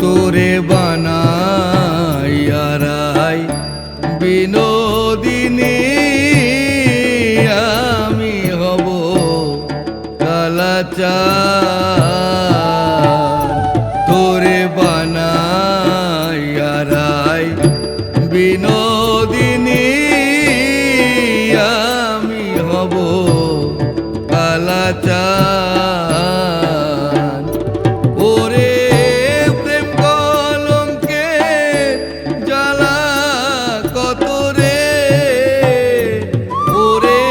তোরে বানাইয়ারাই বিনোদিনী আমি হব কালাচার। তোরে বানাইয়ারাই বিনোদিনী আমি হব কালাচার। ওরে প্রেম কলঙ্কে জ্বালা কত রে, ওরে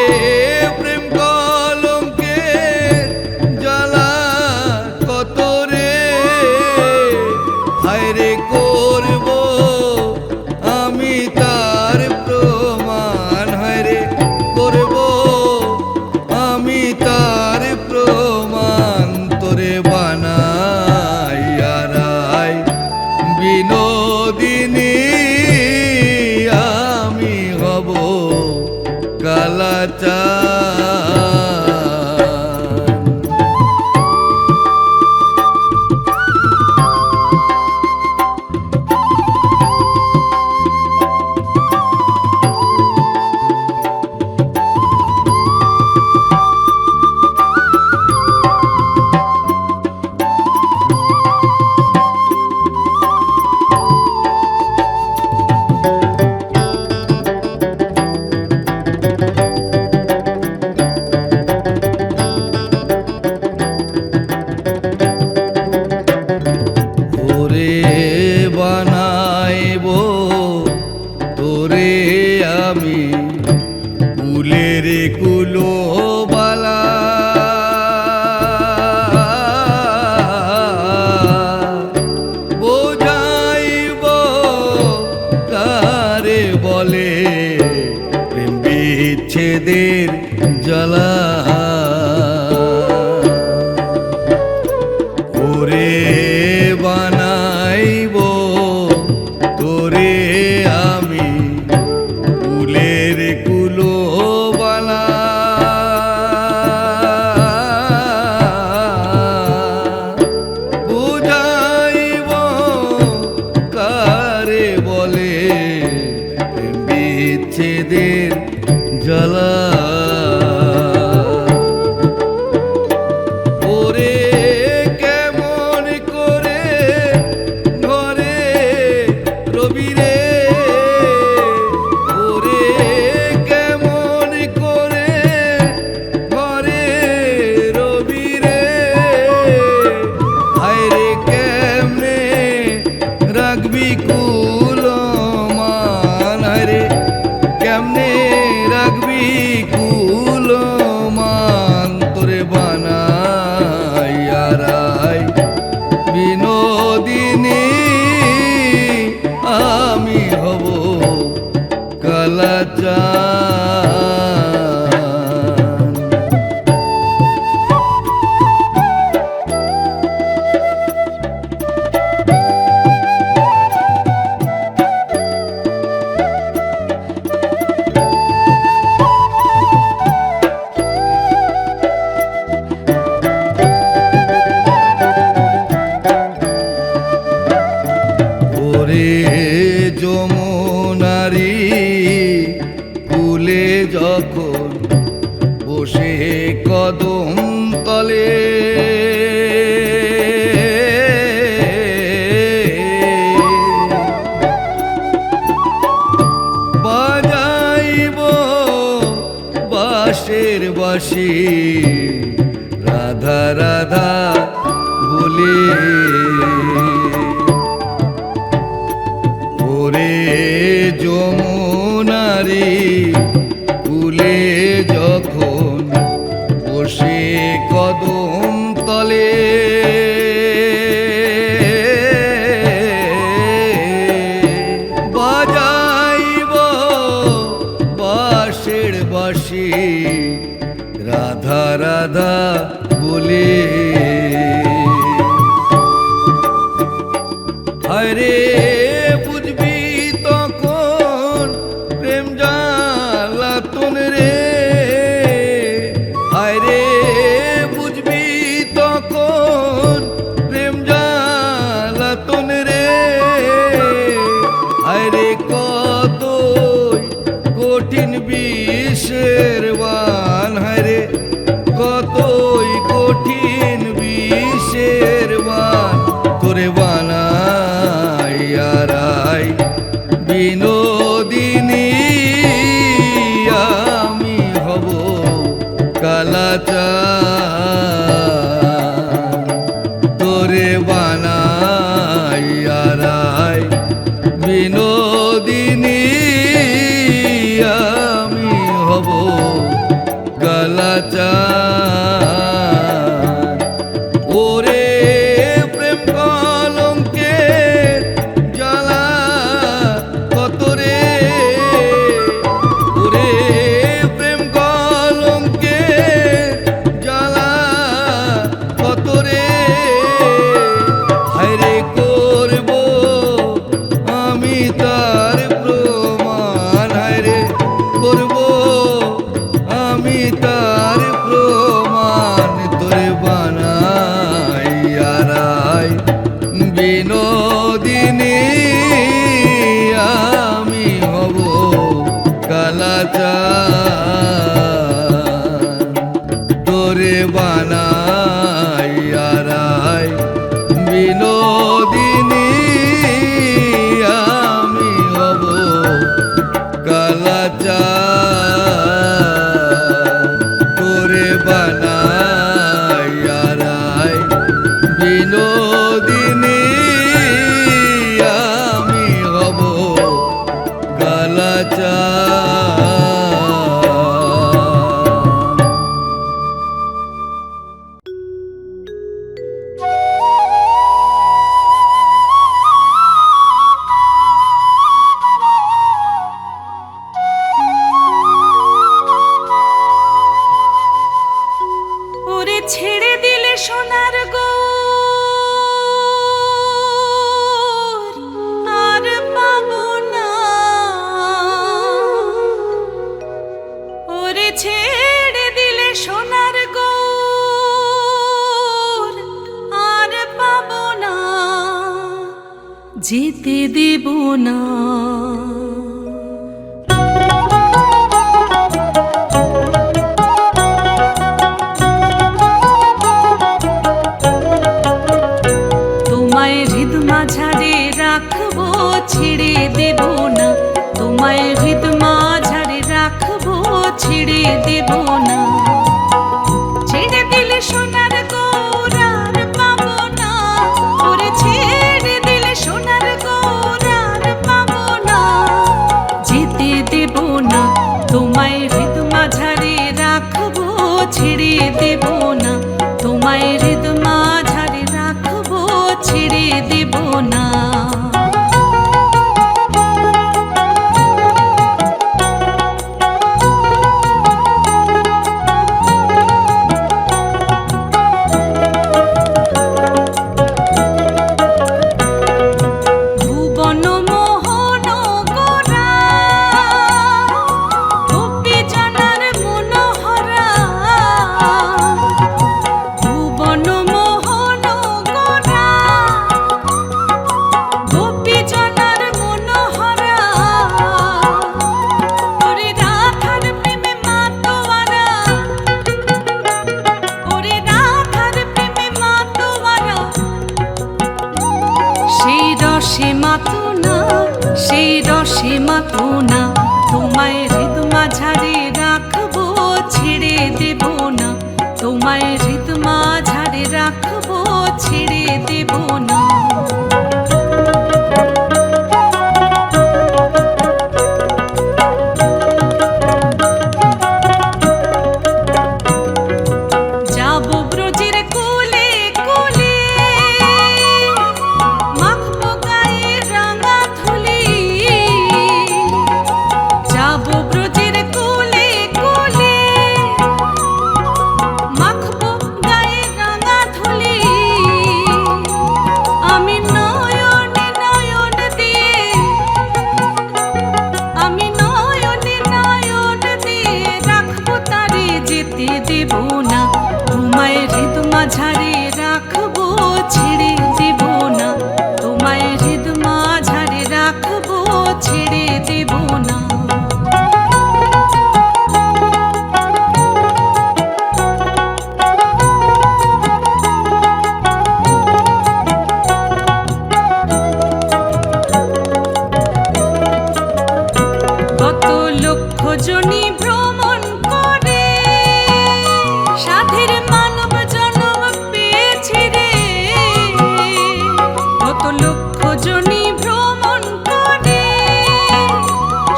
প্রেম কলঙ্কে জ্বালা কত রে। হায়রে করব আমি তার প্রমাণ, হায়রে করব আমি তার প্রমাণ। তোরে বানাইয়ারাই বিনোদিনী আমি হব কালাচার। বানাইব তোরে আমি কুলের কুলো বালা, বোঝাইব কারে বলে প্রেম বিচ্ছেদের জ্বালা। ওরে বানাইব তোরে আমি কুলের কুলো বালা, বুঝাইব কারে বলে বিচ্ছেদের জ্বালা। ওরে কেমন করে ঘরে রবি রে, ওরে কেমন করে ঘরে রবি রে। হায়রে কেমনে রাখবি কুলমান, হায়রে কেমনে রাখবি কুলমান। তোরে বানাইয়ারাই বিনোদিনী আমি হব কালাচার। ওরে যমুনারি কুলে যখন বসে কদম তলে, বাজাইব বাঁশের বাঁশি রাধা রাধা বলে। ওরে যমুনারি কুলে যখন বসে কদম তলে, বাজাইব বাঁশের বাঁশি রাধা রাধা বলে। হায়রে বুঝবি তখন প্রেম জ্বালাতন রে, হায়রে বুঝবি তখন প্রেম জ্বালাতন রে। হায়রে কতই কঠিন বিষের বান, হায়রে কতই কঠিন বিষের বান তোরে বানাই বিনোদিনী। আমি হব কালাচান তোরে বানাই বিনোদিনী। আমি হব কালাচান। ওরে প্রেম কলঙ্কের জ্বালা কত রে, ওরে প্রেম কলঙ্কের জ্বালা কত রে। হায়রে করব আমি তার প্রমাণ, হায়রে করব আমি তার প্রমাণ তোরে বানাই বিনোদিনী। আমি হব কালাচান তোরে বানাই বিনোদিনী। আমি হব কালাচান তোরে বানাই বিনোদিনী। আমি হব কালাচান। ওরে ছেড়ে দিলে সোনার গো আর পাবো না, ওরে ছেড়ে দিলে সোনার গো আর পাবো না, যেতে দেব না। ছেড়ে দেব না তোমায়, হৃদ মাঝারে রাখবো ছেড়ে দেব না। ছেড়ে দিলে সোনার গৌর আর পাবো না, ওরে ছেড়ে দিলে সোনার গৌর আর পাবো না, যেতে দেব না তোমায়, হৃদ মাঝারে রাখবো ছেড়ে দেব না তোমায়, হৃদ মাঝারে রাখবো ছেড়ে দেব না। সেই রসে মাতো না তোমায়, হৃদ মাঝারে রাখবো ছেড়ে দেব না তোমায়, হৃদ মাঝারে রাখবো ছেড়ে দেব না। ভ্রমণ করে সাধের মানব জনম পেয়েছি রে। কত লক্ষ জনি ভ্রমণ করে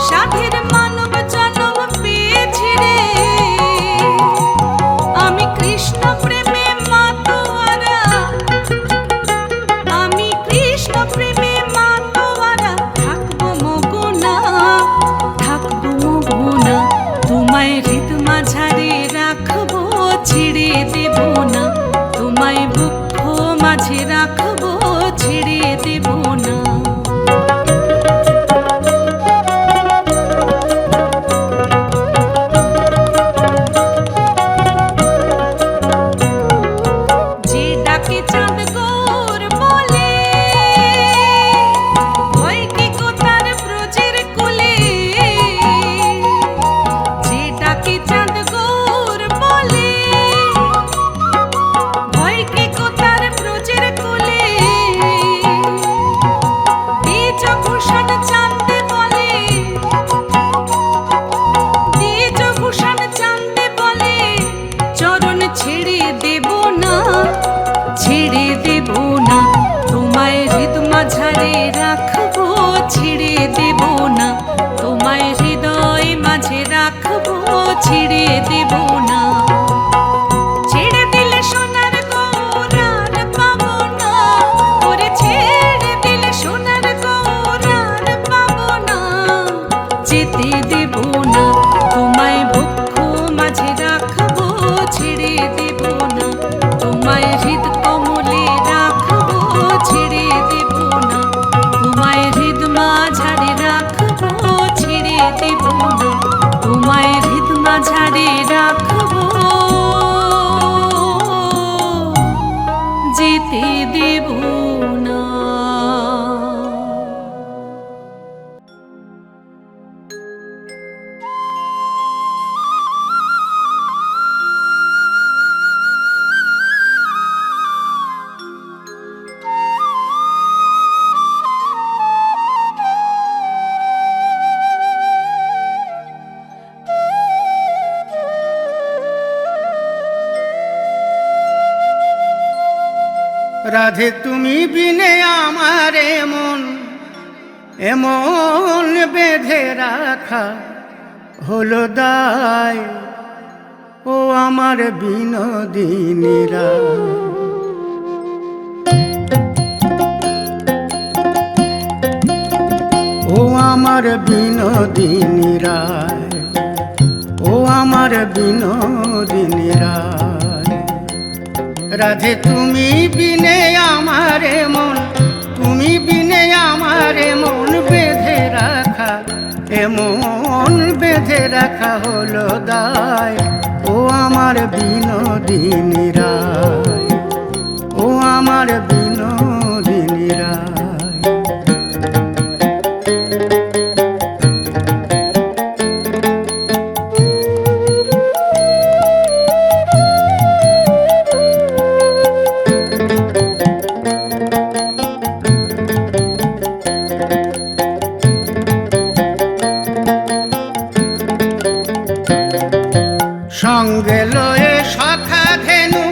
সাধের মানব জনম পেয়েছি রে। আমি কৃষ্ণ প্রেমে মাতোয়ারা, আমি কৃষ্ণ প্রেমে মাতোয়ারা, থাকবো মগনা, থাকবো মগনা। তোমায় হৃদ মাঝারে রাখবো, ছেড়ে দেব না। তোমায় বক্ষ মাঝে রাখবো, ছেড়ে দেব না। যে ডাকে চাঁদ গৌর বলে, ভয় কি গো তার ব্রজের কোলে। যে ডাকে চাঁদ গৌর বলে, ভয় কি গো তার ব্রজের কোলে। বীজভূষণ চাঁদে বলে, বীজভূষণ চাঁদে বলে, চরণ ছেড়ে দেব না, ছেড়ে দেব না। তোমায় হৃদ মাঝারে রাখবো, ছেড়ে দেব না। তোমায় হৃদয় মাঝে রাখবো, ছেড়ে দেব না। ছেড়ে দিলে সোনার গৌরার পাবো না, ওরে ছেড়ে দিলে সোনার গৌরার পাবো না। যেতে দেব না, তোমায় বক্ষ মাঝে রাখবো, ছেড়ে দেব না। তোমায় হৃদ কমলে রাখবো, ছেড়ে দেব না। তোমায় হৃদ মাঝারে রাখবো, ছেড়ে দেব না। তোমায় হৃদ মাঝারে রাখবো, যেতে দেব না। রাধে তুমি বিনে আমার এমন এমন বেঁধে রাখা হলো দায়। ও আমার বিনোদিনীরা, ও আমার বিনোদিনীরা, ও আমার বিনোদিনীরা। রাধে তুমি বিনে আমার মন, তুমি বিনে আমার মন বেঁধে রাখা, এমন বেঁধে রাখা হলো দায়। ও আমার বিনোদিনীরা, ও আমার বিনোদিনীরা। সঙ্গে লয়ে সখা ধেনু,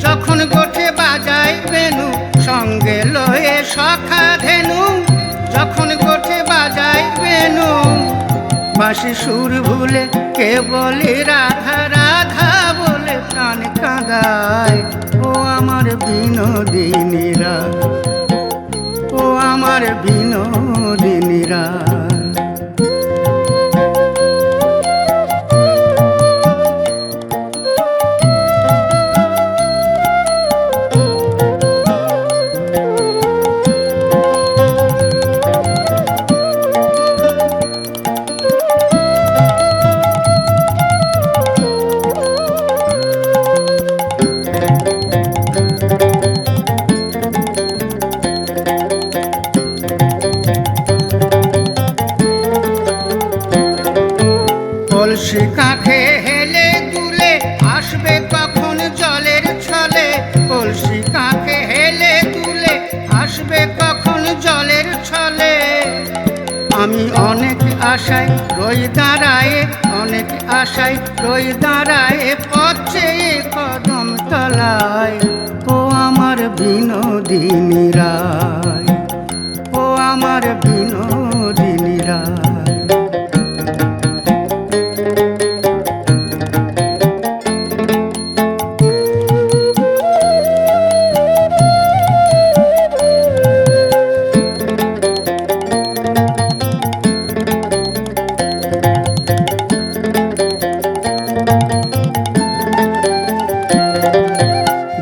যখন গোঠে বাজায় বেনু। সঙ্গে লয়ে সখা ধেনু, যখন গোঠে বাজায় বেনু। বাঁশি সুর ভুলে কে বলে রাধা রাধা বলে প্রাণ কাঁদায়। ও আমার বিনোদিনীরা, ও আমার বিনোদিনীরা। কলসি কাঁখে হেলে দুলে আসবে কখন জলের ছলে। কলসি কাঁখে হেলে দুলে আসবে কখন জলের ছলে। আমি অনেক আশায় রই দাঁড়ায়ে, অনেক আশায় রই দাঁড়ায় পথ চেয়ে কদম তলায়। ও আমার বিনোদিনী রায়, ও আমার বিনোদিনী রায়।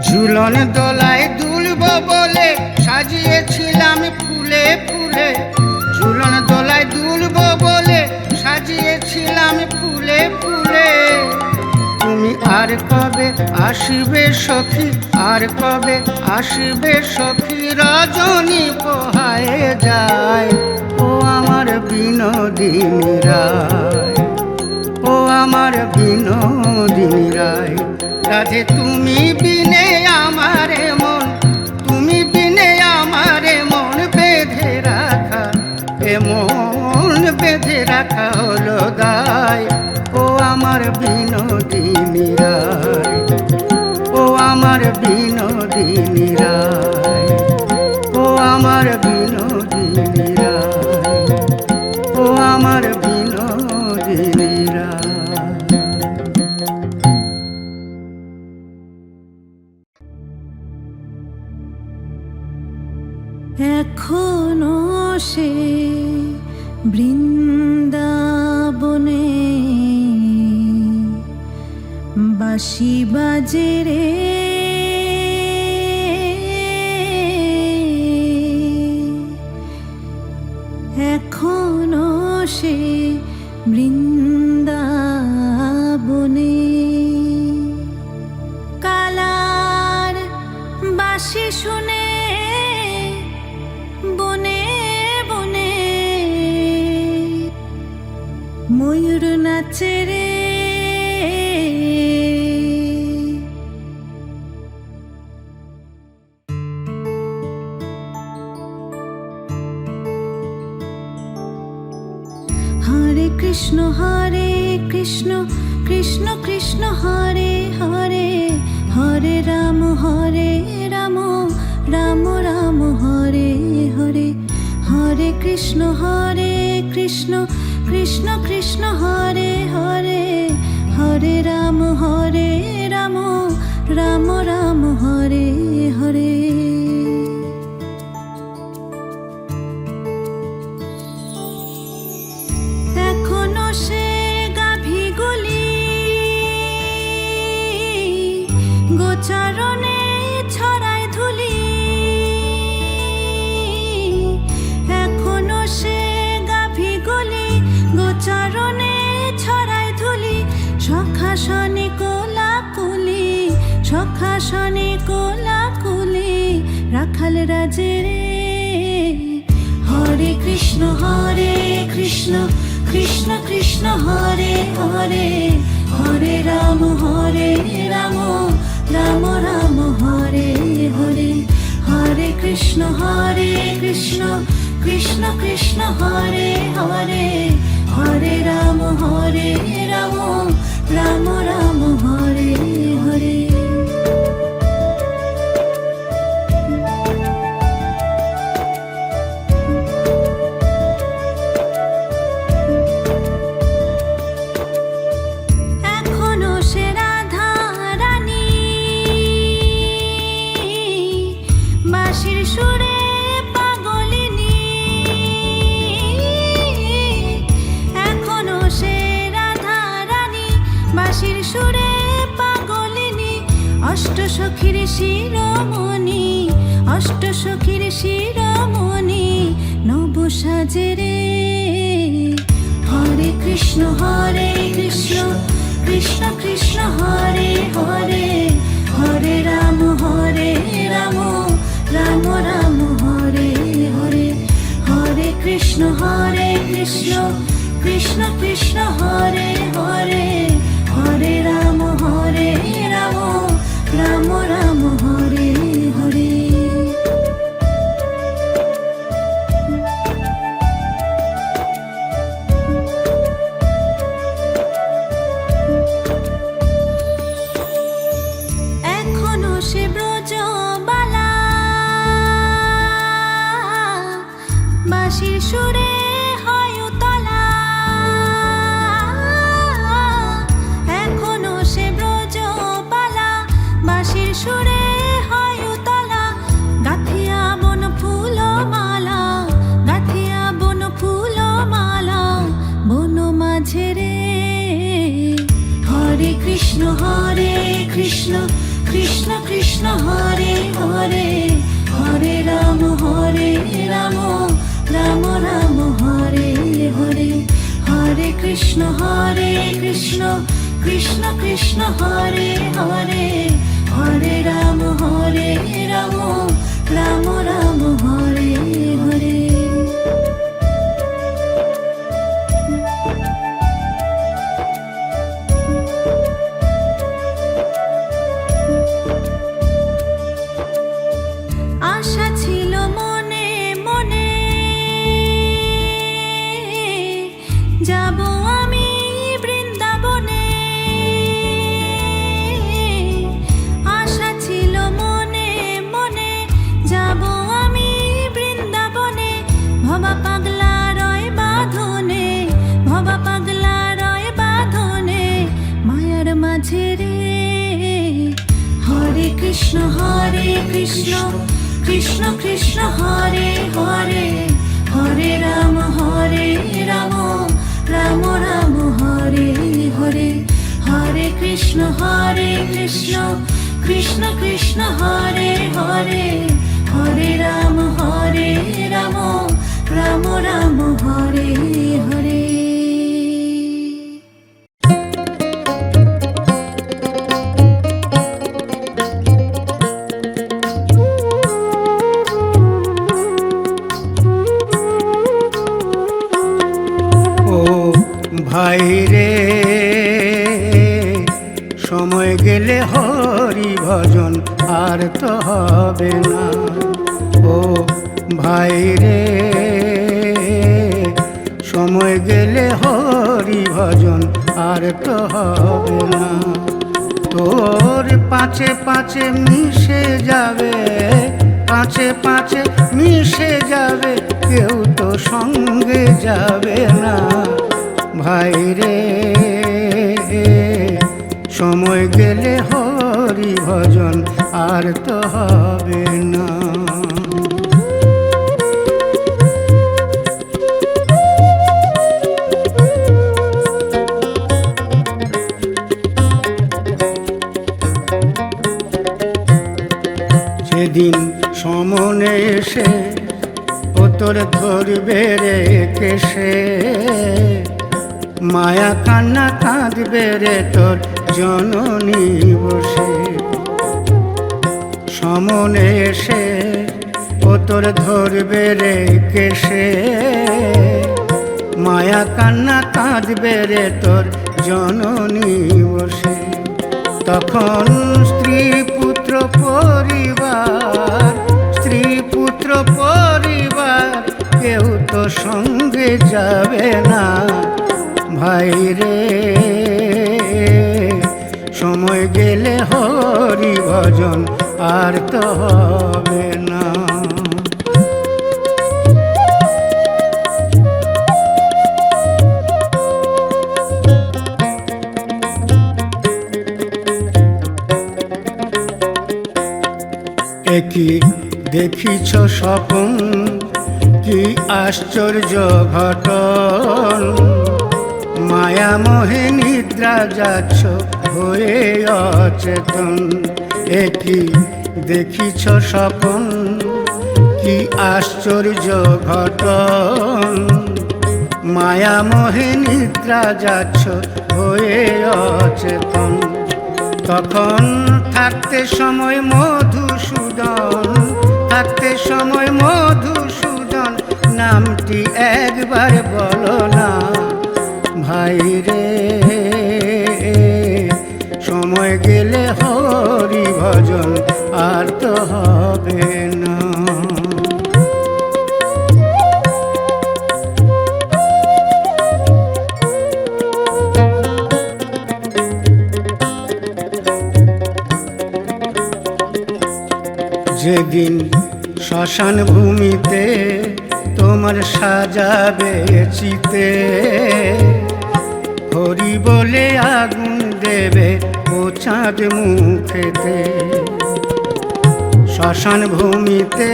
ঝুলন দোলায় দুলব বলে সাজিয়েছিলাম ফুলে ফুলে, ঝুলন দোলায় দুলব বলে সাজিয়েছিলাম ফুলে ফুলে। তুমি আর কবে আসবে সখী, আর কবে আসবে সখী, রজনী পোহায় যায়। ও আমার বিনোদিনী রায়, ও আমার বিনোদিনী রায়। রাধে তুমি বিনে আমারে মন, তুমি বিনে আমারে মন বেঁধে রাখা, এ মন বেঁধে রাখা হলো দায়। ও আমার বিনোদিনী রায়, ও আমার বিনোদিনী রায়, ও আমার বিনোদিনী রায়, ও আমার বিনোদিনী রায়। এখনো সে বৃন্দাবনে বাঁশি বাজে রে, এখনো সে বৃন্দাবনে কালার বাঁশি শুনে বনে বনে ময়ূর নাচে রে। হরে কৃষ্ণ কৃষ্ণ কৃষ্ণ কৃষ্ণ হরে হরে, হরে রাম রাম রাম হরে হরে। হরে কৃষ্ণ কৃষ্ণ কৃষ্ণ হরে হরে, হরে রাম রাম রাম হরে হরে। এখনো সে গাভীগুলি গোচারণে ছড়ায় ধুলি, এখনো সে গাভীগুলি গোচারণে ছড়ায় ধুলি। সখাসনে কোলাকুলি, সখাসনে কোলাকুলি রাখাল রাজে রে। হরে কৃষ্ণ কৃষ্ণ কৃষ্ণ হরে হরে, হরে রাম রাম রাম হরে হরে। হরে কৃষ্ণ কৃষ্ণ কৃষ্ণ হরে হরে, হরে রাম রাম রাম হরে হরে। এখনো সে রাধা রানী বাঁশির সুরে পাগলিনী, এখনো সে রাধা রানী বাঁশির সুরে পাগলিনী। অষ্টসখীর শিরোমণি, অষ্টসখীর শিরোমণি নব সাজে রে। হরে কৃষ্ণ কৃষ্ণ কৃষ্ণ হরে হরে, হরে রাম রাম রাম হরে হরে। হরে কৃষ্ণ কৃষ্ণ কৃষ্ণ হরে হরে, হরে রাম রাম রাম হরে হরে। হরে কৃষ্ণ কৃষ্ণ কৃষ্ণ হরে হরে, হরে রাম রাম রাম হরে হরে, হরে কৃষ্ণ কৃষ্ণ কৃষ্ণ হরে হরে, হরে রাম রাম রাম হরে হরে। আশা ছিল মনে মনে, যাব আমি বৃন্দাবনে। আশা ছিল মনে মনে, যাব আমি বৃন্দাবনে। ভবা পাগলা রয় বাঁধনে, ভবা পাগলা রয় বাঁধনে, মায়ার মাঝে রে। হরে কৃষ্ণ কৃষ্ণ কৃষ্ণ হরে হরে, হরে রাম রাম রাম হরে হরে, হরে কৃষ্ণ কৃষ্ণ কৃষ্ণ হরে হরে, হরে রাম রাম রাম হরে হরে। ভাই রে সময় গেলে হরি ভজন আর তো হবে না। ও ভাই রে সময় গেলে হরি ভজন আর তো হবে না। তোর পাঁচে পাঁচে মিশে যাবে, পাঁচে পাঁচে মিশে যাবে, কেউ তো সঙ্গে যাবে না। ভাই রে সময় গেলে হরি ভজন আর তো হবে না। সেদিন সমনে এসে ও তোর ধরবে রে কেশে, মায়া কান্না কাঁদবে রে তোর জননী বসে। সমনে এসে ও তোর ধরবে রে কেশে, মায়া কান্না কাঁদবে রে তোর জননী বসে। তখন স্ত্রী পুত্র পরিবার, স্ত্রী পুত্র পরিবার, কেউ তো সঙ্গে যাবে না। ভাই রে সময় গেলে হরি ভজন আর তো হবে না। একই দেখিছ স্বপন, কি আশ্চর্য ঘটন, মায়া মোহে নিদ্রা যাচ্ছ হয়ে অচেতন। একই দেখিছ স্বপন, কি আশ্চর্য ঘটন, মায়া মোহে নিদ্রা যাচ্ছ হয়ে অচেতন। তখন থাকতে সময় মধুসূদন, থাকতে সময় মধুসূদন, নামটি একবার বলো না। ভাই রে সময় গেলে হরি ভজন আর তো হবে না। যেদিন শ্মশান ভূমিতে তোমার সাজাবে চিতে, হরি বলে আগুন দেবে ও চাঁদ মুখেতে। শ্মশান ভূমিতে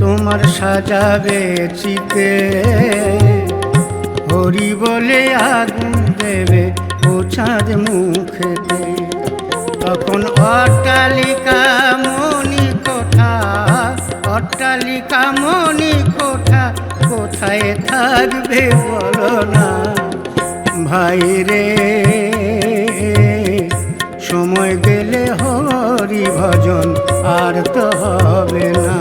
তোমার সাজাবে চিতে, হরি বলে আগুন দেবে ও চাঁদ মুখেতে। তখন অট্টালিকা মণি কোঠা, অট্টালিকা মণি কোঠা কোথায় থাকবে বলো না ভাই রে। সময় গেলে হরি ভজন আর তো হবে না।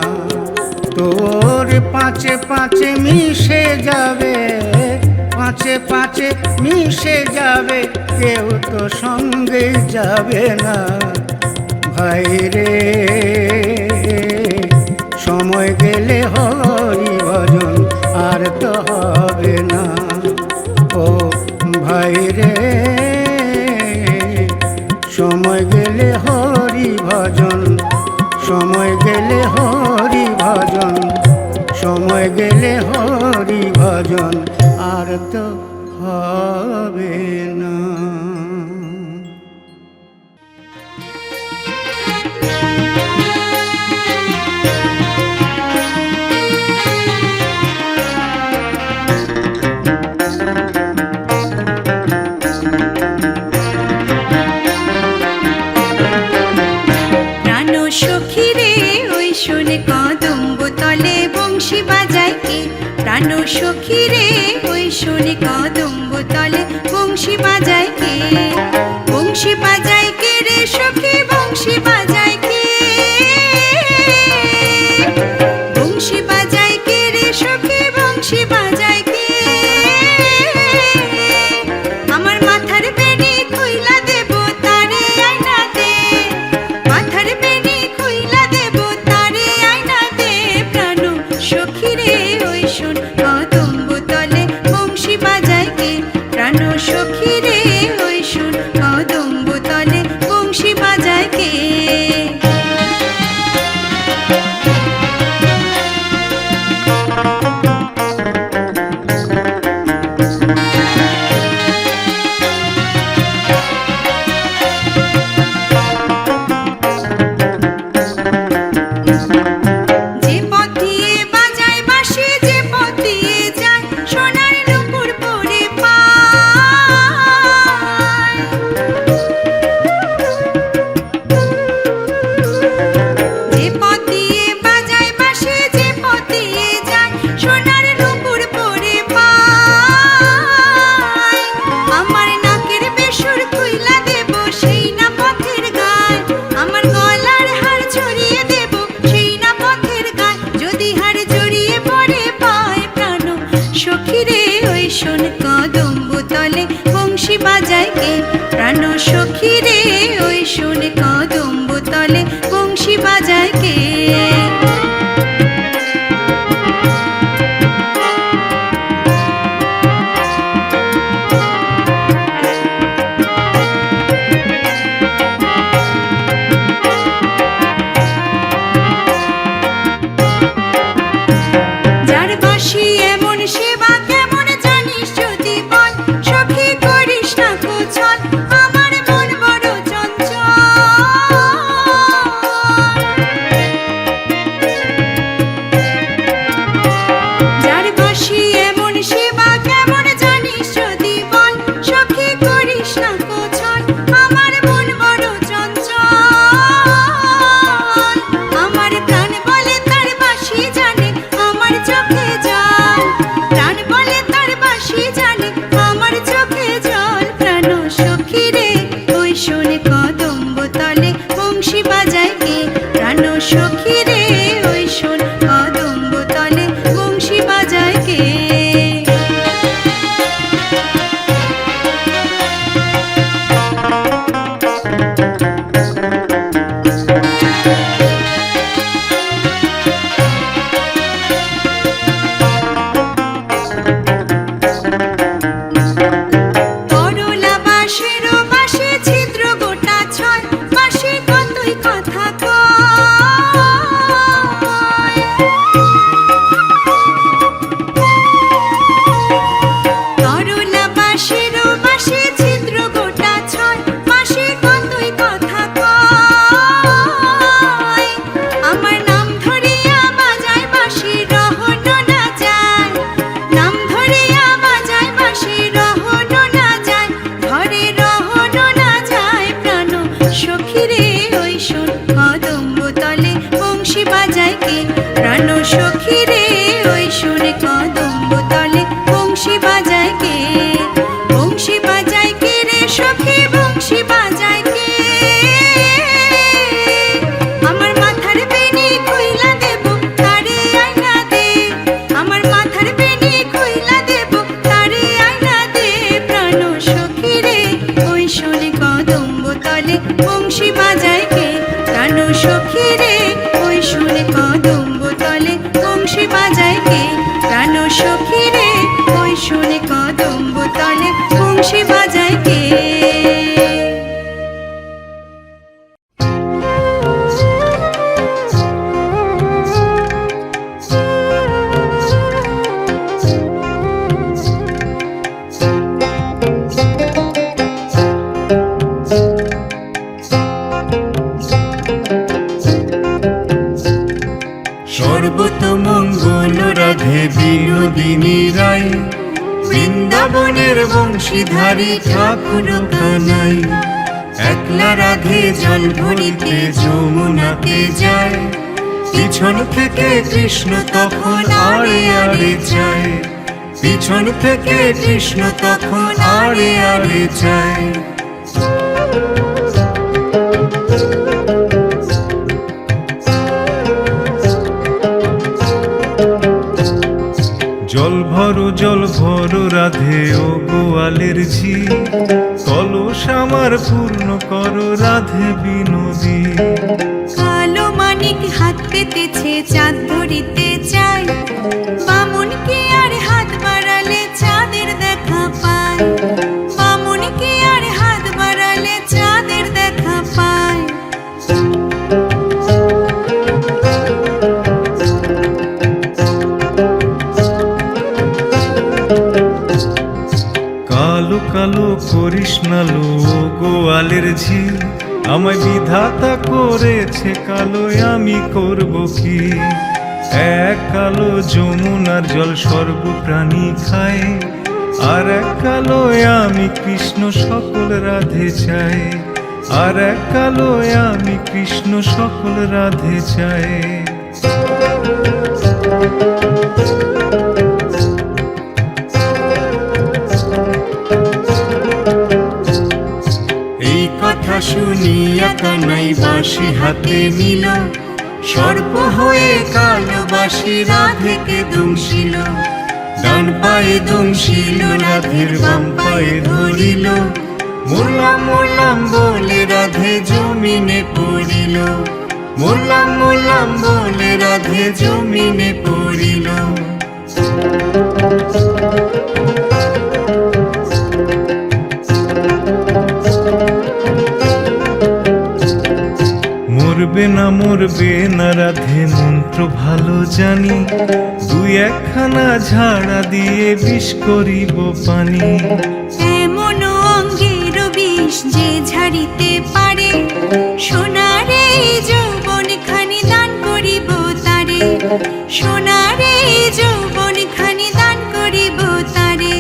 তোর পাঁচে পাঁচে মিশে যাবে, পাঁচে পাঁচে মিশে যাবে, কেউ তো সঙ্গে যাবে না ভাই রে। সময় গেলে হরি ভজন আর তো হবে না ও ভাই রে। সময় গেলে হরি ভজন, সময় গেলে হরি ভজন, সময় গেলে হরি ভজন আর তো হবে না। সখী রে ওই শোনে কদম্ব তলে বংশী বাজায় কে। প্রাণ সখী রে ওই শোনে কদম্ব তলে বংশী বাজায় কে। বংশী বাজায় কে রে সখী, বংশী বাজায় কে। বংশী বাজায় কে রে সখী, বংশী বাজায় কে। আমার মাথার বেনি খুইলা দেব তারে আয়না দে, মাথার বেনি খুইলা দেব তারে আয়না দে। প্রাণ সখী রে ওই শোন কদম্ব তলে বংশী বাজায় কে। প্রাণ সখী রে ওই শোন কদম্ব তলে বংশী বাজায় কে। যে পথ দিয়ে বাজায় বাঁশি, যে পথ দিয়ে যায় সোনার নুপুর পরে পায়। যে পথ দিয়ে বাজায় বাঁশি, যে পথ দিয়ে যায় সোনার নুপুর পরে পায়। আমার নাকের বেসুর খুইলা দেব সেই না পথের গায়, আমার গলার হার ছড়িয়ে দেব সেই না পথের গায়। যদি হার জড়িয়ে পড়ে পায় প্রাণ সখী রে ওই শোন কদম্ব তলে বংশী বাজায় কে। প্রাণ সখী রে ওই শোন কদম্ব তলে বংশী বাজায় কে। যার বাঁশি এমন সেবা কেমন জানিস যদি বল, সখী করিস না কুছল আমার মন বড় চঞ্চল। যার বাঁশি এমন সেবা কেমন জানিস যদি বল, সখী করিস না কুছল আমার মন বড় চঞ্চল। আমার প্রাণ বলে তার বাঁশি জানে আমার চোখে জল, প্রাণ বলে তার বাঁশি জানে আমার চোখে জল। প্রাণ সখী রে ওই শোনে কদম্ব তলে বংশী বাজায় কে। প্রাণ সখী রে ওই শোন কদম্ব তলে বংশী বাজায় কে। করলা বাঁশের শুনে কদম্ব তলে বংশী বাজায় কে? প্রাণ সখী রে ওই শুনে কদম্ব তলে বংশী বাজায় কে? প্রাণ সখী রে ওই শুনে কদম্ব তলে বংশী বাজায় কে? সর্বতমঙ্গল রাধে বিনোদিনী রায়, বৃন্দাবনের বংশীধারী ঠাকুর কানাই। একলা রাধে জল ভরিতে যমুনাতে যায়, পিছন থেকে কৃষ্ণ তখন আড়ে আড়ে যায়। পিছন থেকে কৃষ্ণ তখন আড়ে আড়ে যায়। জল ভরো রাধে ও গোয়ালের ঝি, কলস আমার পূর্ণ করো রাধে বিনোদী। কালো মানিক হাত পেতেছে চাঁদ ধরিতে চায়, বামুনকে আর হাত বাড়ালে চাঁদের দেখা পায়। বামুনকে আর হাত বাড়ালে চাঁদের দেখা পায়। কালো কালো করিস না লো গোয়ালের ঝি, আমায় বিধাতা করেছে কালো, আমি করব কি? এক কালো যমুনার জল সর্বপ্রাণী খায়, আর এক কালো আমি কৃষ্ণ সকল রাধে চাই। আর এক কালো আমি কৃষ্ণ সকল রাধে চাই। এই কথা শুনিয়া কানাই বাঁশি হাতে নিল, সর্প হয়ে কালো বাঁশি রাধেকে দংশিল। ডান পায়ে দংশিল রাধের বাম পায়ে ধরিল, মোলাম মোলাম বলে রাধে জমিনে পড়িল। মোলাম মোলাম বলে রাধে জমিনে পড়িল। মরবে না রাধে মন্ত্র ভালো জানি, দুই একখানা ঝাড়া দিয়ে বিষ করিব পানি। এমন অঙ্গের বিষ যে ঝাড়িতে পারে, সোনারে যৌবন খানি দান করিব তারে। সোনারে যৌবন খানি দান করিব তারে।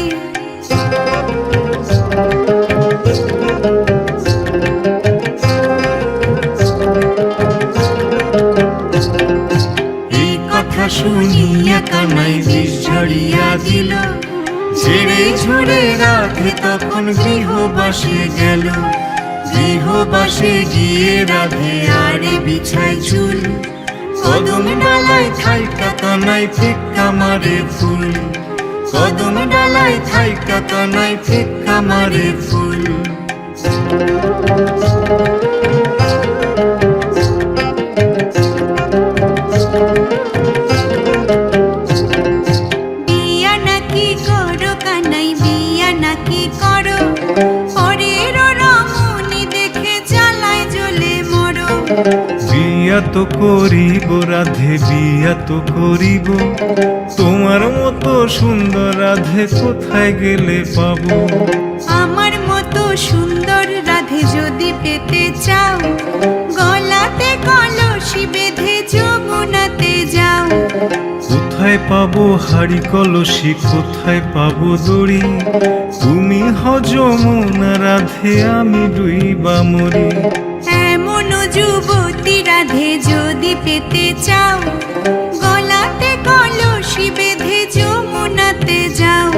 এই কথা শুনিয়া কানাই বিষ ঝাড়িয়া দিল, ঝেড়ে ঝুড়ে রাধে তখন গৃহবাসে গেল। গৃহবাসে গিয়ে রাধে আরে বিছায় চুল, কদম ডালায় থাইকা কানাই ফিক্কা মারে ফুল। কদম ডালায় থাইকা কানাই ফিক্কা মারে ফুল। বিয়া নাকি করো কানাই, বিয়া নাকি করো, পরের রমণী দেখে জ্বালায় জ্বলে মরো। বিয়া তো করিব রাধে বিয়া তো করিব, তোমার মতো সুন্দর রাধে কোথায় গেলে পাবো? আমার মতো সুন্দর রাধে যদি পেতে চাও, গলাতে কলসি বেঁধে যমুনাতে যাও। কোথায় পাবো হাড়ি কলসি, কোথায় পাবো দড়ি? তুমি যমুনা রাধে আমি ডুইবা মরি। এমন যুবতী রাধে যদি পেতে চাও, গলাতে কলসি বেঁধে যমুনাতে যাও।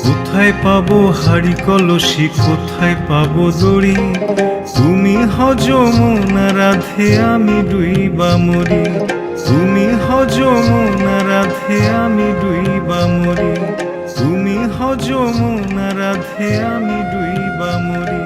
কোথায় পাবো হাড়ি কলসি, কোথায় পাবো দড়ি? তুমি যমুনা রাধে আমি ডুইবা মরি। তুমি যমুনা রাধে আমি ডুইবা মরি। তুমি যমুনা রাধে আমি ডুইবা মরি।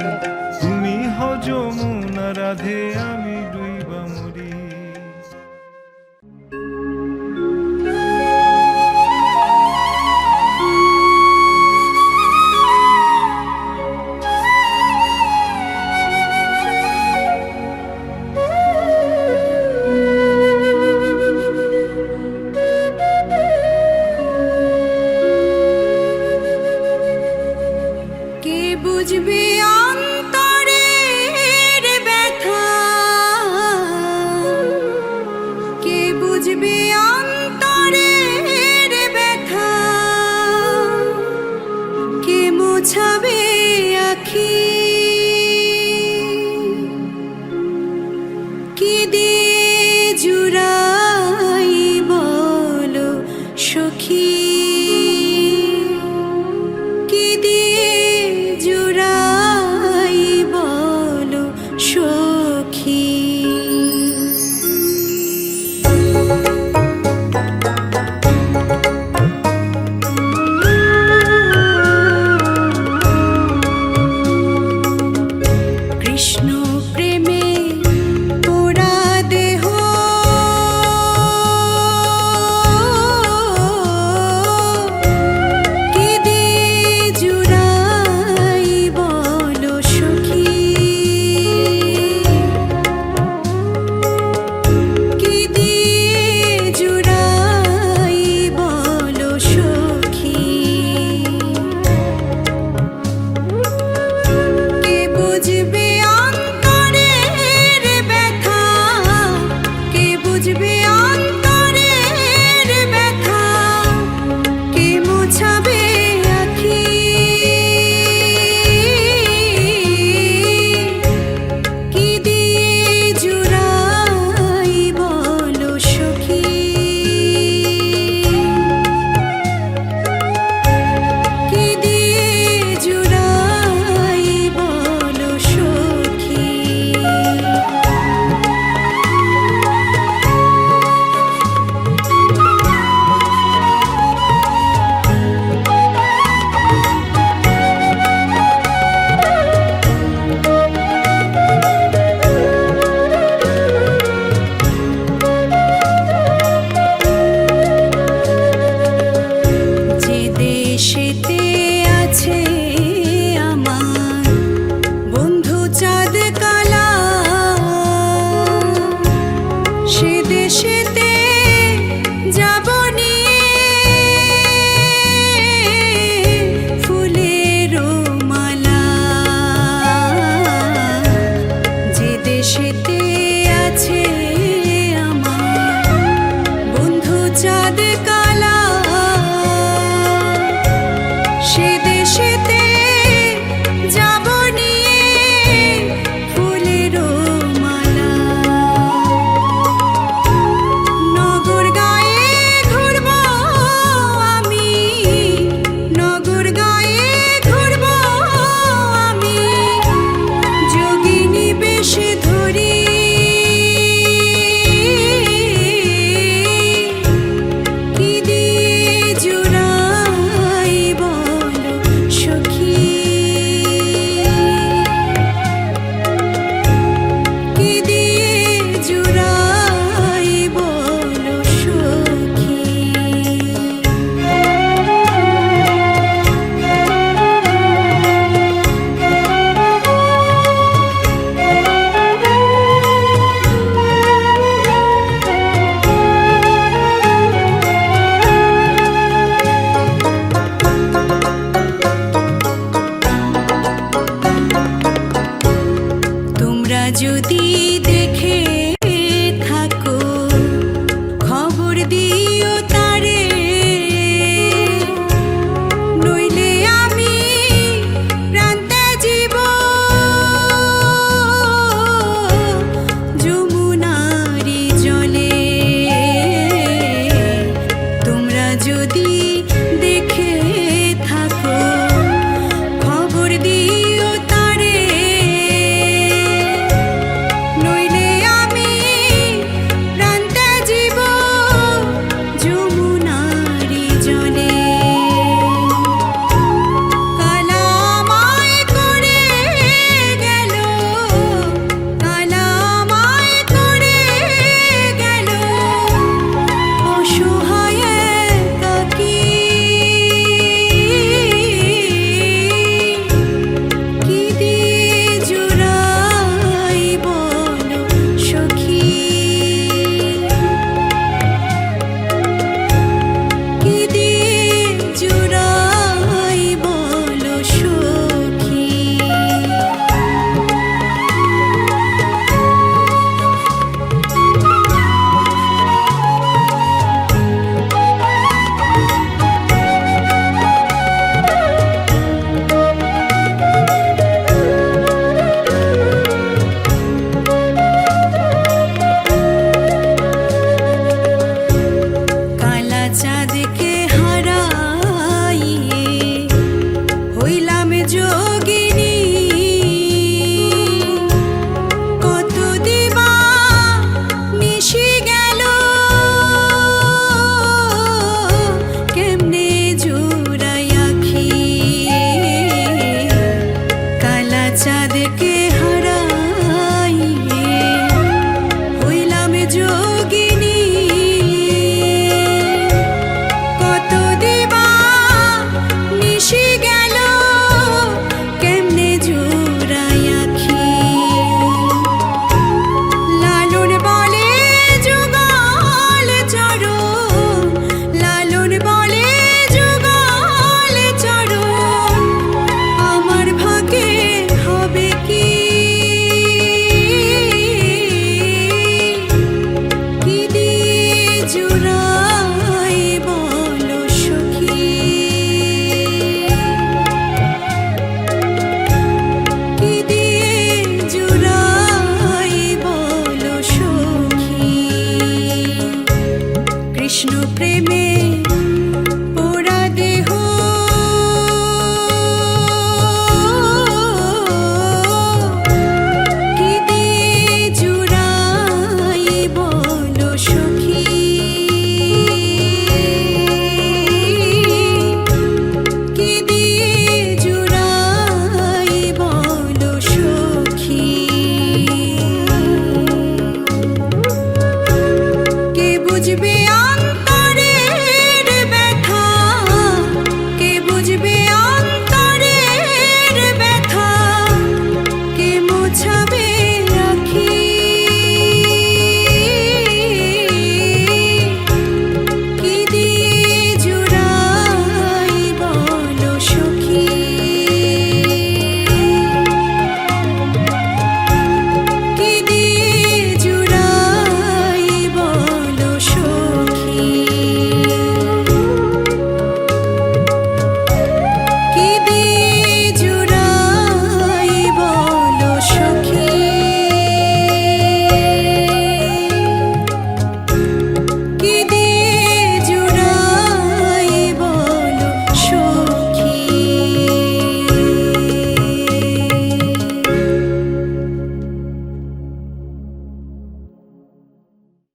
যদি দেখে